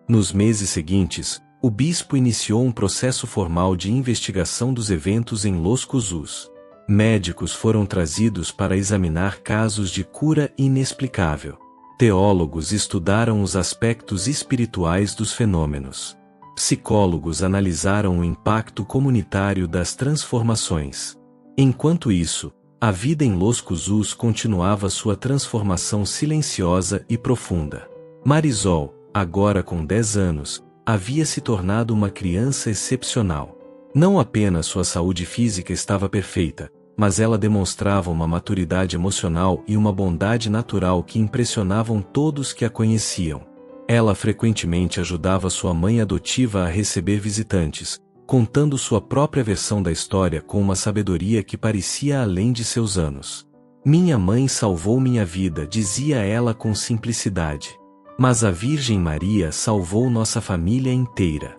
Nos meses seguintes, o bispo iniciou um processo formal de investigação dos eventos em Los Cuzús. Médicos foram trazidos para examinar casos de cura inexplicável. Teólogos estudaram os aspectos espirituais dos fenômenos. Psicólogos analisaram o impacto comunitário das transformações. Enquanto isso, a vida em Los Cuzús continuava sua transformação silenciosa e profunda. Marisol, agora com 10 anos, havia se tornado uma criança excepcional. Não apenas sua saúde física estava perfeita, mas ela demonstrava uma maturidade emocional e uma bondade natural que impressionavam todos que a conheciam. Ela frequentemente ajudava sua mãe adotiva a receber visitantes, contando sua própria versão da história com uma sabedoria que parecia além de seus anos. Minha mãe salvou minha vida, dizia ela com simplicidade. Mas a Virgem Maria salvou nossa família inteira.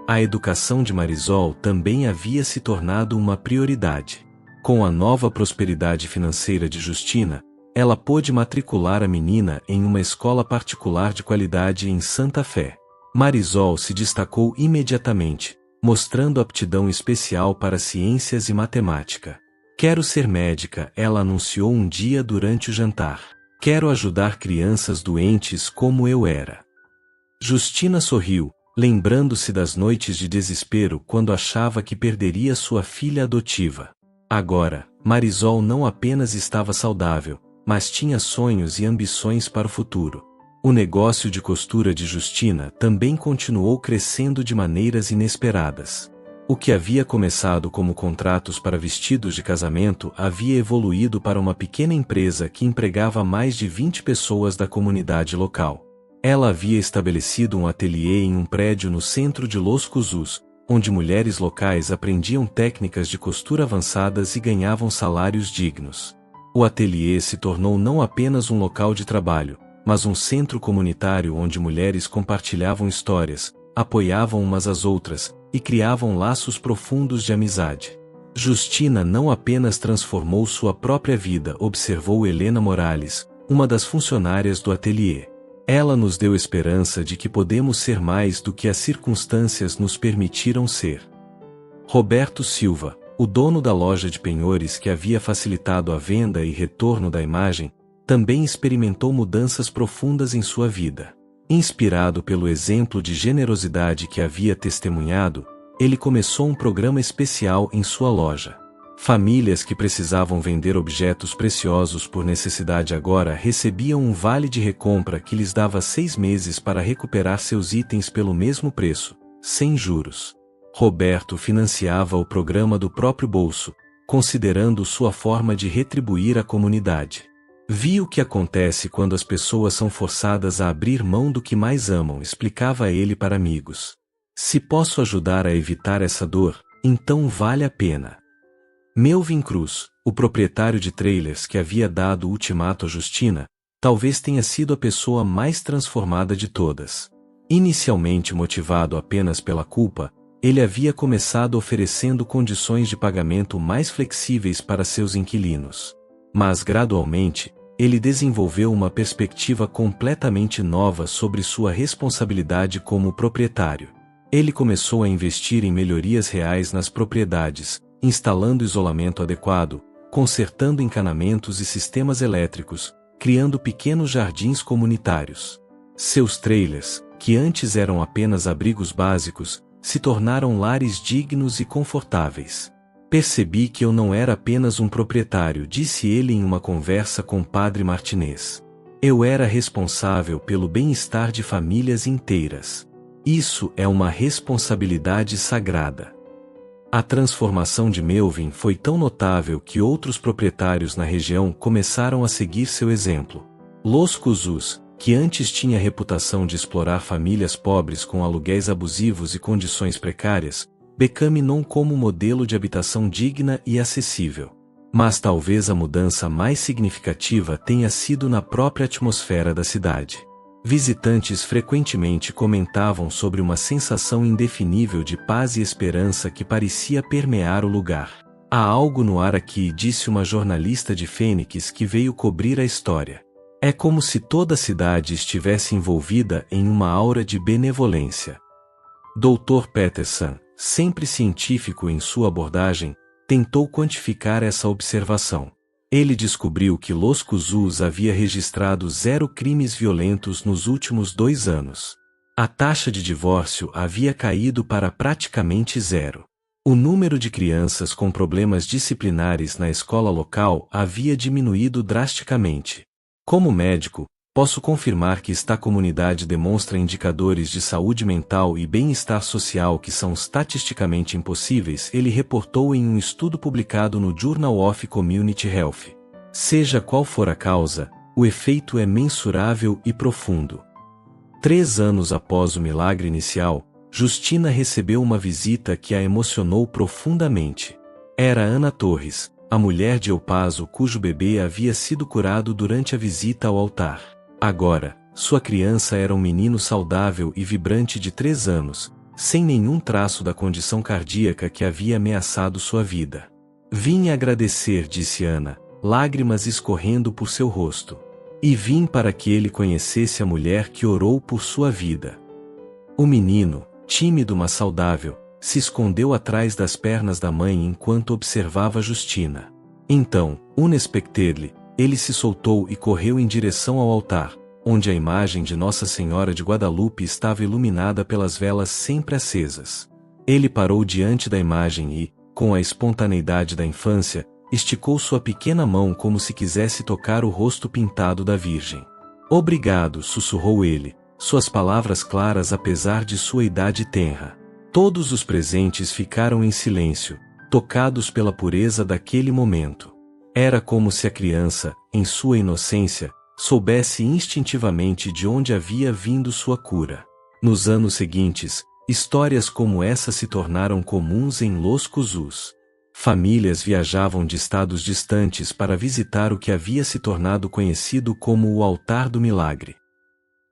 A educação de Marisol também havia se tornado uma prioridade. Com a nova prosperidade financeira de Justina, ela pôde matricular a menina em uma escola particular de qualidade em Santa Fé. Marisol se destacou imediatamente, mostrando aptidão especial para ciências e matemática. Quero ser médica, ela anunciou um dia durante o jantar. Quero ajudar crianças doentes como eu era. Justina sorriu, lembrando-se das noites de desespero quando achava que perderia sua filha adotiva. Agora, Marisol não apenas estava saudável, mas tinha sonhos e ambições para o futuro. O negócio de costura de Justina também continuou crescendo de maneiras inesperadas. O que havia começado como contratos para vestidos de casamento havia evoluído para uma pequena empresa que empregava mais de 20 pessoas da comunidade local. Ela havia estabelecido um ateliê em um prédio no centro de Los Cuzús, onde mulheres locais aprendiam técnicas de costura avançadas e ganhavam salários dignos. O ateliê se tornou não apenas um local de trabalho, mas um centro comunitário onde mulheres compartilhavam histórias, apoiavam umas às outras, e criavam laços profundos de amizade. Justina não apenas transformou sua própria vida, observou Helena Morales, uma das funcionárias do ateliê. Ela nos deu esperança de que podemos ser mais do que as circunstâncias nos permitiram ser. Roberto Silva, o dono da loja de penhores que havia facilitado a venda e retorno da imagem, também experimentou mudanças profundas em sua vida. Inspirado pelo exemplo de generosidade que havia testemunhado, ele começou um programa especial em sua loja. Famílias que precisavam vender objetos preciosos por necessidade agora recebiam um vale de recompra que lhes dava 6 meses para recuperar seus itens pelo mesmo preço, sem juros. Roberto financiava o programa do próprio bolso, considerando sua forma de retribuir à comunidade. Vi o que acontece quando as pessoas são forçadas a abrir mão do que mais amam, explicava ele para amigos. Se posso ajudar a evitar essa dor, então vale a pena. Melvin Cruz, o proprietário de trailers que havia dado o ultimato a Justina, talvez tenha sido a pessoa mais transformada de todas. Inicialmente motivado apenas pela culpa, ele havia começado oferecendo condições de pagamento mais flexíveis para seus inquilinos. Mas gradualmente, ele desenvolveu uma perspectiva completamente nova sobre sua responsabilidade como proprietário. Ele começou a investir em melhorias reais nas propriedades, instalando isolamento adequado, consertando encanamentos e sistemas elétricos, criando pequenos jardins comunitários. Seus trailers, que antes eram apenas abrigos básicos, se tornaram lares dignos e confortáveis. Percebi que eu não era apenas um proprietário, disse ele em uma conversa com Padre Martinez. Eu era responsável pelo bem-estar de famílias inteiras. Isso é uma responsabilidade sagrada. A transformação de Melvin foi tão notável que outros proprietários na região começaram a seguir seu exemplo. Los Cusus, que antes tinha a reputação de explorar famílias pobres com aluguéis abusivos e condições precárias, became-não como modelo de habitação digna e acessível. Mas talvez a mudança mais significativa tenha sido na própria atmosfera da cidade. Visitantes frequentemente comentavam sobre uma sensação indefinível de paz e esperança que parecia permear o lugar. Há algo no ar aqui, disse uma jornalista de Fênix que veio cobrir a história. É como se toda a cidade estivesse envolvida em uma aura de benevolência. Dr. Peterson, sempre científico em sua abordagem, tentou quantificar essa observação. Ele descobriu que Los Cusus havia registrado 0 crimes violentos nos últimos 2 anos. A taxa de divórcio havia caído para praticamente 0. O número de crianças com problemas disciplinares na escola local havia diminuído drasticamente. Como médico, posso confirmar que esta comunidade demonstra indicadores de saúde mental e bem-estar social que são estatisticamente impossíveis, ele reportou em um estudo publicado no Journal of Community Health. Seja qual for a causa, o efeito é mensurável e profundo. 3 anos após o milagre inicial, Justina recebeu uma visita que a emocionou profundamente. Era Ana Torres, a mulher de Eupazo cujo bebê havia sido curado durante a visita ao altar. Agora, sua criança era um menino saudável e vibrante de 3 anos, sem nenhum traço da condição cardíaca que havia ameaçado sua vida. Vim agradecer, disse Ana, lágrimas escorrendo por seu rosto. E vim para que ele conhecesse a mulher que orou por sua vida. O menino, tímido mas saudável, se escondeu atrás das pernas da mãe enquanto observava Justina. Então, unexpectedly, ele se soltou e correu em direção ao altar, onde a imagem de Nossa Senhora de Guadalupe estava iluminada pelas velas sempre acesas. Ele parou diante da imagem e, com a espontaneidade da infância, esticou sua pequena mão como se quisesse tocar o rosto pintado da Virgem. Obrigado, sussurrou ele, suas palavras claras apesar de sua idade tenra. Todos os presentes ficaram em silêncio, tocados pela pureza daquele momento. Era como se a criança, em sua inocência, soubesse instintivamente de onde havia vindo sua cura. Nos anos seguintes, histórias como essa se tornaram comuns em Los Cusus. Famílias viajavam de estados distantes para visitar o que havia se tornado conhecido como o Altar do Milagre.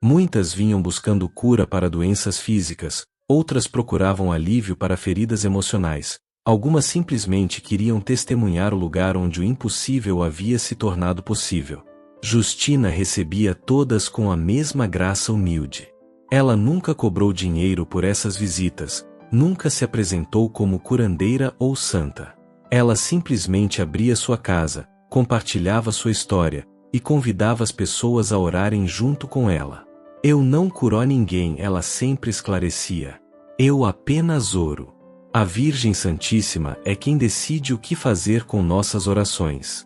Muitas vinham buscando cura para doenças físicas, outras procuravam alívio para feridas emocionais. Algumas simplesmente queriam testemunhar o lugar onde o impossível havia se tornado possível. Justina recebia todas com a mesma graça humilde. Ela nunca cobrou dinheiro por essas visitas, nunca se apresentou como curandeira ou santa. Ela simplesmente abria sua casa, compartilhava sua história, e convidava as pessoas a orarem junto com ela. Eu não curo ninguém, ela sempre esclarecia. Eu apenas oro. A Virgem Santíssima é quem decide o que fazer com nossas orações.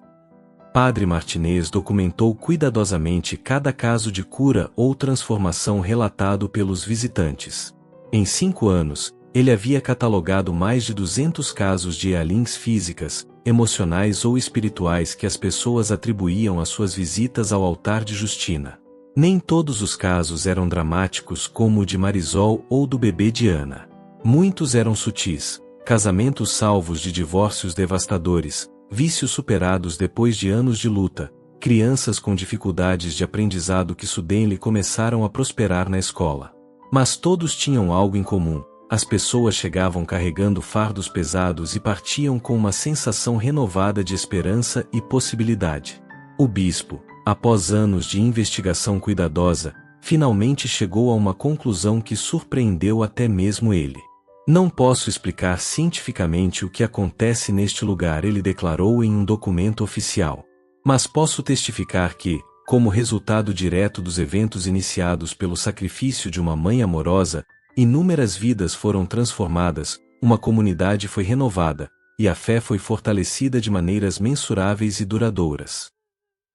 Padre Martinez documentou cuidadosamente cada caso de cura ou transformação relatado pelos visitantes. Em 5 anos, Ele havia catalogado mais de 200 casos de EALINs físicas, emocionais ou espirituais que as pessoas atribuíam às suas visitas ao altar de Justina. Nem todos os casos eram dramáticos como o de Marisol ou do bebê de Ana. Muitos eram sutis, casamentos salvos de divórcios devastadores, vícios superados depois de anos de luta, crianças com dificuldades de aprendizado que suddenly começaram a prosperar na escola. Mas todos tinham algo em comum: as pessoas chegavam carregando fardos pesados e partiam com uma sensação renovada de esperança e possibilidade. O bispo, após anos de investigação cuidadosa, finalmente chegou a uma conclusão que surpreendeu até mesmo ele. Não posso explicar cientificamente o que acontece neste lugar, ele declarou em um documento oficial. Mas posso testificar que, como resultado direto dos eventos iniciados pelo sacrifício de uma mãe amorosa, inúmeras vidas foram transformadas, uma comunidade foi renovada, e a fé foi fortalecida de maneiras mensuráveis e duradouras.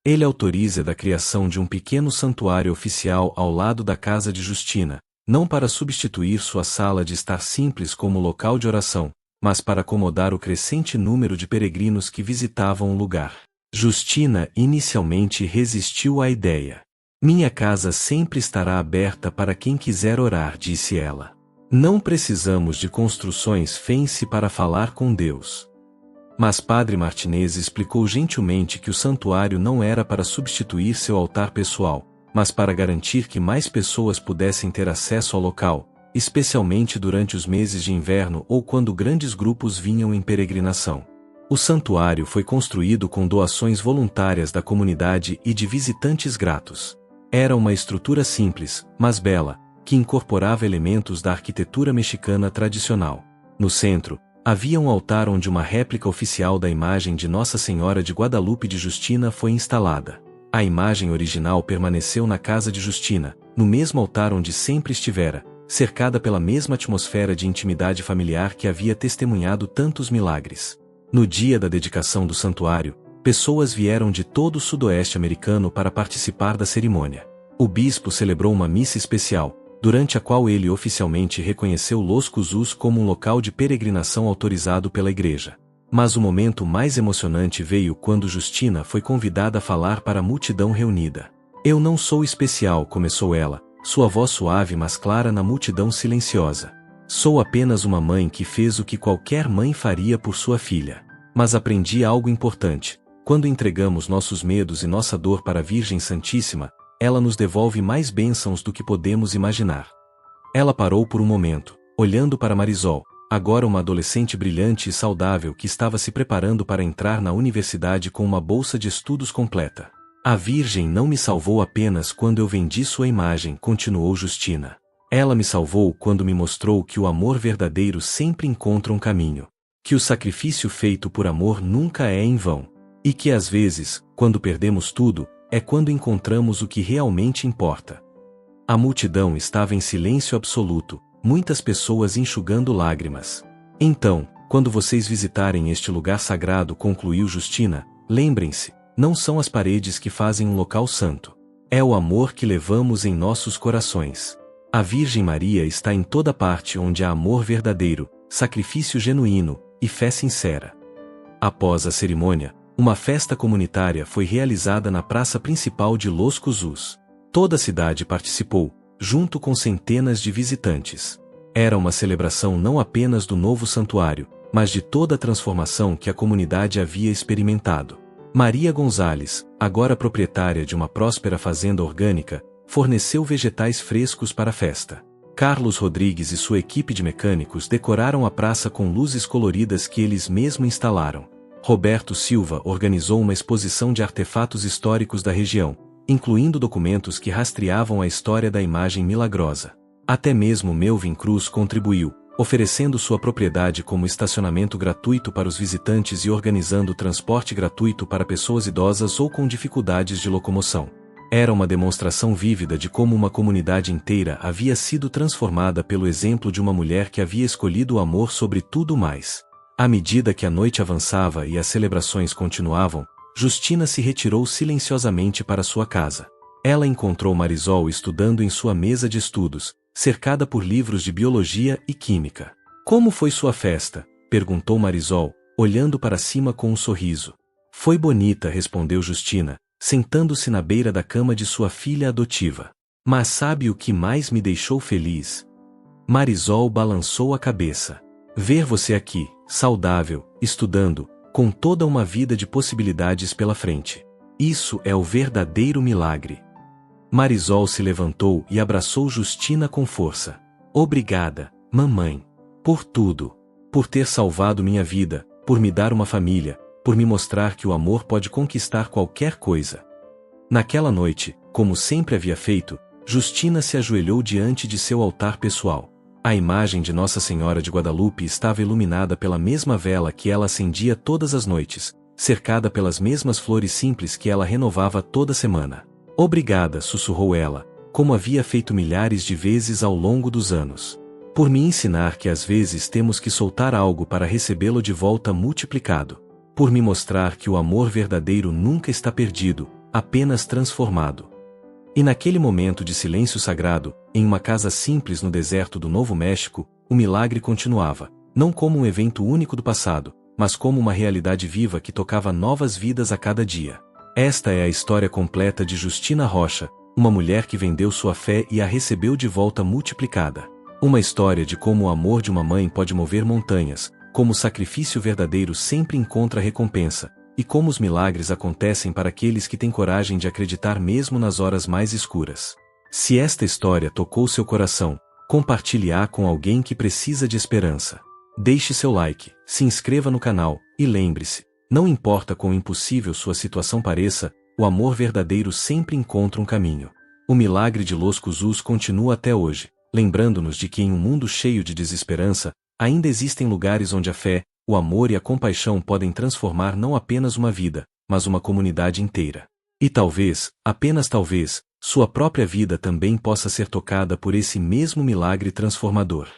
Ele autoriza a criação de um pequeno santuário oficial ao lado da casa de Justina, não para substituir sua sala de estar simples como local de oração, mas para acomodar o crescente número de peregrinos que visitavam o lugar. Justina inicialmente resistiu à ideia. Minha casa sempre estará aberta para quem quiser orar, disse ela. Não precisamos de construções fancy para falar com Deus. Mas Padre Martinez explicou gentilmente que o santuário não era para substituir seu altar pessoal, mas para garantir que mais pessoas pudessem ter acesso ao local, especialmente durante os meses de inverno ou quando grandes grupos vinham em peregrinação. O santuário foi construído com doações voluntárias da comunidade e de visitantes gratos. Era uma estrutura simples, mas bela, que incorporava elementos da arquitetura mexicana tradicional. No centro, havia um altar onde uma réplica oficial da imagem de Nossa Senhora de Guadalupe de Justina foi instalada. A imagem original permaneceu na casa de Justina, no mesmo altar onde sempre estivera, cercada pela mesma atmosfera de intimidade familiar que havia testemunhado tantos milagres. No dia da dedicação do santuário, pessoas vieram de todo o sudoeste americano para participar da cerimônia. O bispo celebrou uma missa especial, durante a qual ele oficialmente reconheceu Los Cuzús como um local de peregrinação autorizado pela igreja. Mas o momento mais emocionante veio quando Justina foi convidada a falar para a multidão reunida. Eu não sou especial, começou ela, sua voz suave mas clara na multidão silenciosa. Sou apenas uma mãe que fez o que qualquer mãe faria por sua filha. Mas aprendi algo importante. Quando entregamos nossos medos e nossa dor para a Virgem Santíssima, ela nos devolve mais bênçãos do que podemos imaginar. Ela parou por um momento, olhando para Marisol, agora uma adolescente brilhante e saudável que estava se preparando para entrar na universidade com uma bolsa de estudos completa. A Virgem não me salvou apenas quando eu vendi sua imagem, continuou Justina. Ela me salvou quando me mostrou que o amor verdadeiro sempre encontra um caminho. Que o sacrifício feito por amor nunca é em vão. E que às vezes, quando perdemos tudo, é quando encontramos o que realmente importa. A multidão estava em silêncio absoluto, muitas pessoas enxugando lágrimas. Então, quando vocês visitarem este lugar sagrado, concluiu Justina, lembrem-se, não são as paredes que fazem um local santo. É o amor que levamos em nossos corações. A Virgem Maria está em toda parte onde há amor verdadeiro, sacrifício genuíno e fé sincera. Após a cerimônia, uma festa comunitária foi realizada na praça principal de Los Cuzús. Toda a cidade participou, junto com centenas de visitantes. Era uma celebração não apenas do novo santuário, mas de toda a transformação que a comunidade havia experimentado. Maria Gonzalez, agora proprietária de uma próspera fazenda orgânica, forneceu vegetais frescos para a festa. Carlos Rodrigues e sua equipe de mecânicos decoraram a praça com luzes coloridas que eles mesmos instalaram. Roberto Silva organizou uma exposição de artefatos históricos da região, incluindo documentos que rastreavam a história da imagem milagrosa. Até mesmo Melvin Cruz contribuiu, oferecendo sua propriedade como estacionamento gratuito para os visitantes e organizando transporte gratuito para pessoas idosas ou com dificuldades de locomoção. Era uma demonstração vívida de como uma comunidade inteira havia sido transformada pelo exemplo de uma mulher que havia escolhido o amor sobre tudo mais. À medida que a noite avançava e as celebrações continuavam, Justina se retirou silenciosamente para sua casa. Ela encontrou Marisol estudando em sua mesa de estudos, cercada por livros de biologia e química. Como foi sua festa? Perguntou Marisol, olhando para cima com um sorriso. Foi bonita, respondeu Justina, sentando-se na beira da cama de sua filha adotiva. Mas sabe o que mais me deixou feliz? Marisol balançou a cabeça. Ver você aqui, saudável, estudando, com toda uma vida de possibilidades pela frente. Isso é o verdadeiro milagre. Marisol se levantou e abraçou Justina com força. Obrigada, mamãe. Por tudo. Por ter salvado minha vida, por me dar uma família, por me mostrar que o amor pode conquistar qualquer coisa. Naquela noite, como sempre havia feito, Justina se ajoelhou diante de seu altar pessoal. A imagem de Nossa Senhora de Guadalupe estava iluminada pela mesma vela que ela acendia todas as noites, cercada pelas mesmas flores simples que ela renovava toda semana. Obrigada, sussurrou ela, como havia feito milhares de vezes ao longo dos anos. Por me ensinar que às vezes temos que soltar algo para recebê-lo de volta multiplicado. Por me mostrar que o amor verdadeiro nunca está perdido, apenas transformado. E naquele momento de silêncio sagrado, em uma casa simples no deserto do Novo México, o milagre continuava, não como um evento único do passado, mas como uma realidade viva que tocava novas vidas a cada dia. Esta é a história completa de Justina Rocha, uma mulher que vendeu sua fé e a recebeu de volta multiplicada. Uma história de como o amor de uma mãe pode mover montanhas, como o sacrifício verdadeiro sempre encontra recompensa, e como os milagres acontecem para aqueles que têm coragem de acreditar mesmo nas horas mais escuras. Se esta história tocou seu coração, compartilhe-a com alguém que precisa de esperança. Deixe seu like, se inscreva no canal, e lembre-se, não importa quão impossível sua situação pareça, o amor verdadeiro sempre encontra um caminho. O milagre de Los Cusus continua até hoje, lembrando-nos de que em um mundo cheio de desesperança, ainda existem lugares onde a fé, o amor e a compaixão podem transformar não apenas uma vida, mas uma comunidade inteira. E talvez, apenas talvez, sua própria vida também possa ser tocada por esse mesmo milagre transformador.